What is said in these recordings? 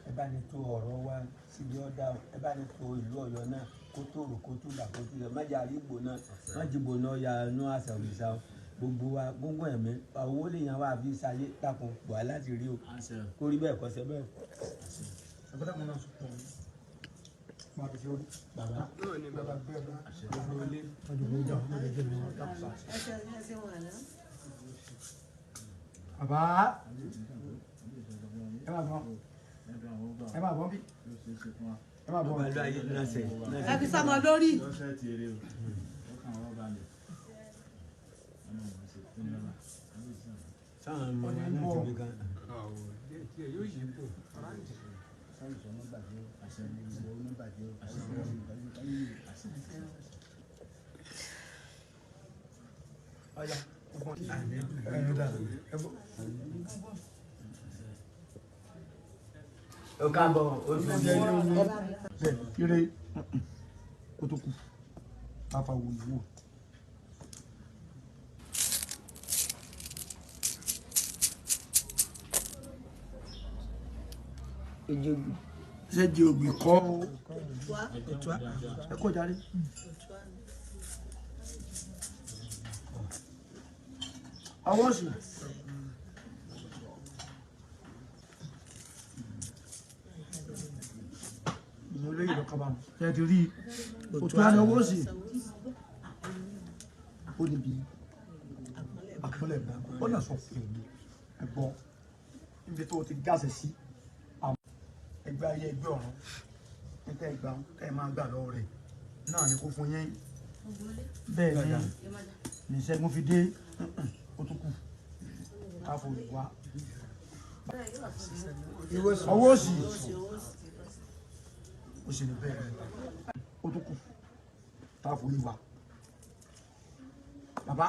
ẹ bá ní tó ọ̀rọ̀ wa síbi ọ̀dà ẹ bá ní tó ìlú Ọ̀yọ́ náà kó tòrò kó tún dà kó tún lọ májà àrígbò náà májìgbò náà ya inú àṣà òrìṣà gbogbo wa gbogbo ẹ̀mí owó lèèyàn wà fi ṣayé dàpọ̀ wà láti rí o kó rí bẹ́ẹ̀ kọ́ sẹ́ bẹ́ẹ̀. ẹgbẹ́ dàgbọ́n náà sọ̀tọ̀ máa fi ṣe orí bàbá bàbá gbé ọ̀dọ́ gbogbo ilé ọdún ìjà ọdún ìjà ìjà ìjà bàbá ẹ máa bọ́ bí ẹ máa bọ́ pẹ̀lú ayé náà sẹ̀. ẹ fi sọmọ lórí. sáwọn ọmọ náà tóbi gan. yóò yí bò. ọ̀ya ó káàbọ̀ oṣù ire kótókù afa wòlíwò. ṣé di ògbì kọ́ ẹ kó jáde. àwọn oṣù ìmọ̀ olóyè lọ́kàbà ẹ ti rí òtún àná owó sí ó níbi àpọ́nlẹ̀ ìgbà ó náà sọ fún mi ẹ̀gbọ́n níbi tó ti gáàsì sí àwọn ẹgbẹ́ ayé ẹgbẹ́ ọ̀run nípa ìgbà ẹ máa gbà lọ́wọ́ rẹ̀ náà ni kó fún yín bẹ́ẹ̀ ni ní Ṣẹ́gun fi dé ó tún kù káfọ́ wá owó sí ó sì ní bẹ́ẹ̀ ó tún kù káfọ́ yìí wá bàbá.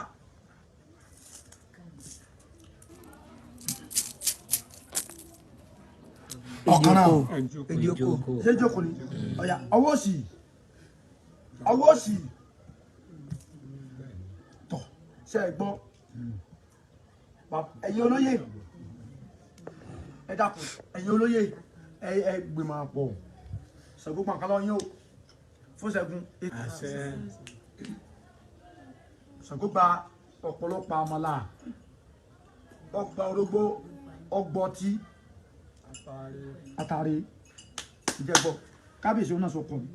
ọ̀kan náà ejoko ṣé jókòó ni ọ̀yà ọwọ́ sí tọ̀ ṣe é gbọ́ ẹ̀yin olóyè ẹ dákun ẹ̀yin olóyè ẹ gbìmọ̀ pọ̀ Ṣẹ́gun pàkálọ́ yín o fún Ṣẹ́gun Ṣẹ́gun gba ọ̀pọ̀lọpọ̀ àmàlà ọgbà orógbó ọgbọ̀tí àtàrí ìjẹ́gbọ́ kábíyèsí ó náà sọ pọ̀ mi.